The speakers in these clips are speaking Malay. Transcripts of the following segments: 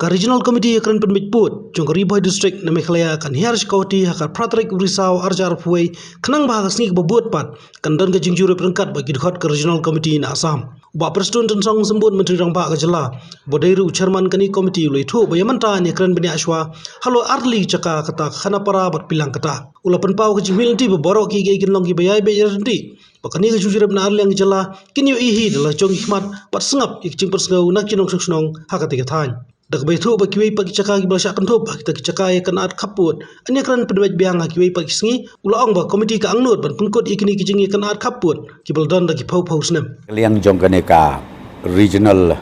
Ka Regional Committee akan penbijput jong Riboy District na Meghalaya kan hiar Sikauti hakar Pratrik Risau Arjar Puai kenang bahas ni kebebuat pat kandan ke jingjuri perangkat bagi dekat ke Regional Committee na Assam. Ubak Presiden tensong sembut Menteri Rangpa ke Jela. Bodairu Chairman kani Committee ulai tu bayamanta ni keren bani aswa halo arli caka kata khana para berpilang kata. Ula penpau ke jimil ti beborok ki gay kinlong ki bayai bayar nanti. Pakani ke jujur na arli yang Jela kini ihi adalah jong hikmat pat sengap ik cimpers ngau nak kinong senong hakati kethan. Dak baitu ba kiwei pagi caka ki balsya kan thop kita caka ya kan at kaput anya kan pedwaj biang kiwei pagi sngi ula ong ba komiti ka angnut ban pungkot ikini ki jingi kan at kaput ki baldon da ki pau snem kaliang jong ka regional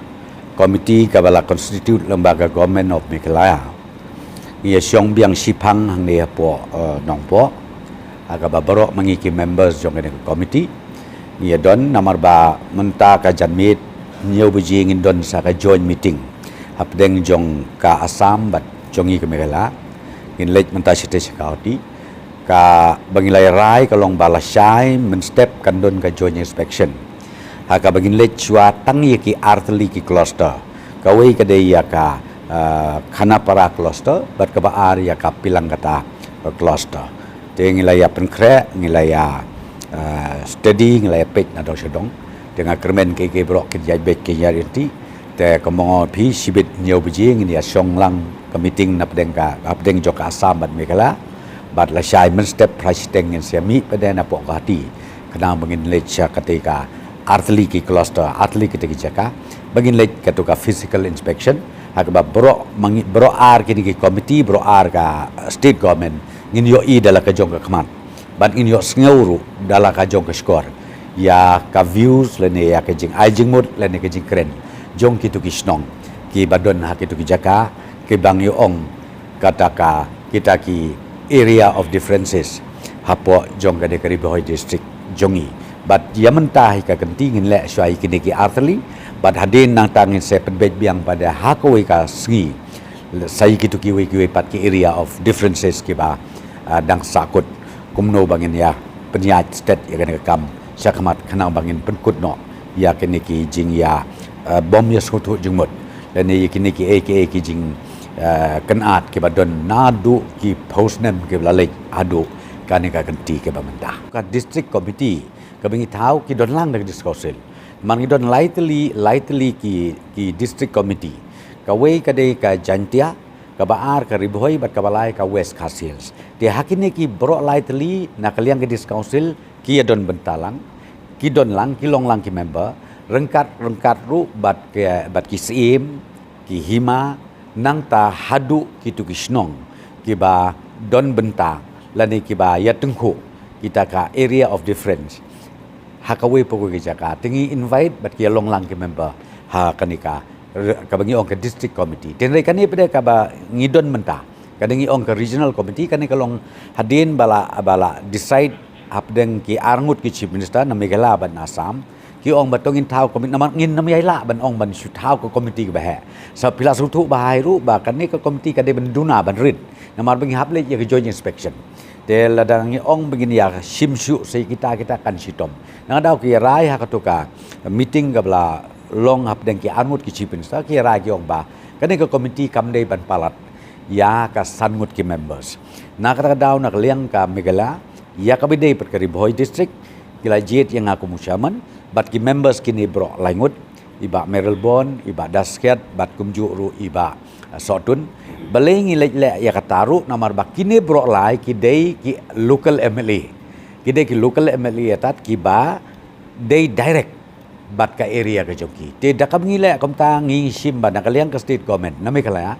committee ka bala constitute lembaga government of Meghalaya ia syong biang sipang hang ne po nongpo aga ba borok mangiki members jong ka committee ia don namar ba menta ka janmit nyau bujing don sa ka joint meeting apdeng jong ka Assam bat jongi ke Meghalaya in late menta site Sikauti ka bangilai rai kalong balasai men step kandon ka joint inspection ha ka bangin late chua tangi ki artli ki cluster ka wei ka dei ya ka Khanapara cluster bat ka baar ya ka pilang kata cluster te ngilaya penkre ngilaya steady ngilaya pek na do sedong dengan kermen ke brok ke jai bek ke yarinti te kemongo pi sibit nyau bejing ni asong lang ke meeting na pedeng joka Assam bat Meghalaya bat la syai men step president in siami pada na pok hati kena bangin lecha ketika artli ki cluster artli ketika jaka bangin lech ketuka physical inspection hakba bro ar ki committee bro ar ka state government ngin yo I dala ka jong ka khamat bat ngin yo sngeuru dala ka jong ka skor ya ka views lene ya ka jing ai jing mut lene ka jing kren jong kitu kisnong ki badon ha kitu ki jaka ki bang ong kataka kita ki area of differences hapo jong ka de Riboy district jongi but yamenta ka kentingin le syai kini ki artli but hadin nang tangin se penbet biang pada hakoi ka sngi sai kitu ki we pat ki area of differences ki ba dang sakut kumno bangin ya penyat state ya kan kam syakamat kanang bangin penkut no ya kini ki jing ya bom ya suatu jengmut dan ini kini ki aka ki jing kenat ke badon nadu ki postnem ke lalek adu kan ka kenti ke bamenda ka district committee ka bingi tau ki don lang dak discussel man don lightly ki district committee ka we ka de ka jantia ka baar ka Riboy bat ka balai ka West Khasiels de hakini ki bro lightly na kaliang ke discussel ki don bentalang ki don lang ki long lang ki member rengkat ru bat ki sim ki hima nang ta hadu ki tu kisnong ki ba don benta lani ki ba ya tengku kita ka area of difference hakawe poko ki jaka tingi invite bat ki long lang ki member ha kanika ka bangi ong ka district committee tenre kani pada ka ba ngidon menta kadangi ong ka regional committee kani kalong hadin bala decide apdeng ki arngut ki chief minister na Meghalaya ban Assam ki ong batongin tau komit naman ngin namai la ban ong ban su tau ko komiti ke bah sa pila sutu bahai ru ba kan ni ko komiti ka de ban duna ban rid namar bangi haple ya ke joint inspection de ladang ong begini ya simsu sei kita kan sitom nang dau ki rai ha katuka meeting ka bla long hap deng ki anut ki chief minister ki rai ki ong ba kan ni ko komiti kam de ban palat ya ka sangut ki members na kata dau nak liang ka Meghalaya ya ka bidei per Riboy district kila jet yang aku musyaman bat ki members kini bro langut iba Merelbon iba Dasket bat kumju ru iba Sotun balengi le ya kataru namar bak kini bro lai ki dei ki local MLA ki dei ki local MLA tat ki ba dei direct bat ka area ka joki te dakam ngile kom ta ngi sim ban kaliang ka state government na Meghalaya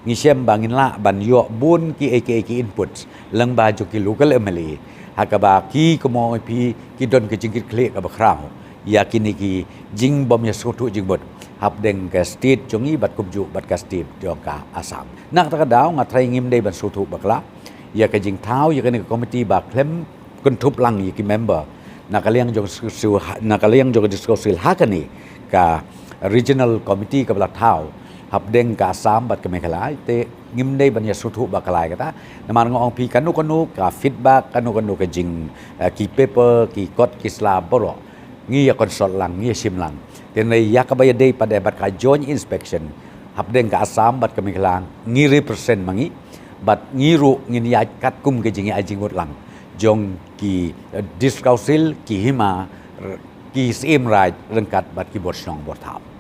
ngi sim bangin la ban yo bun ki aka ki inputs lang ba joki local MLA hakaba ki komo pi ki don ke jingkit kle ka bakrao yakini ki jing bom ya sutu jing bot hap deng ke state jongi bat kumju bat ka state jongka Assam nak ta daw nga trai ngim dei ban sutu bakla ya ka jing thau ya ka committee ba klem kun thup lang ki member na kaliang jong su na kaliang jong discuss hakani ka regional committee ka bla thau hap deng ka Assam bat ka Meghalaya te ngim dei ban ya sutu baklai kata namar ngong pi kanu ka feedback kanu ka jing ki paper ki kot ki sla boro ngi ya konsol lang ngi sim lang tenai ya ka bayadei pada bat ka joint inspection habdeng ka Assam bat kami kelang ngi represent mangi bat ngiru ngin ya kat kum ke jingi ajingut lang jong ki district council ki hima ki sim right rengkat bat ki bot snong bot thap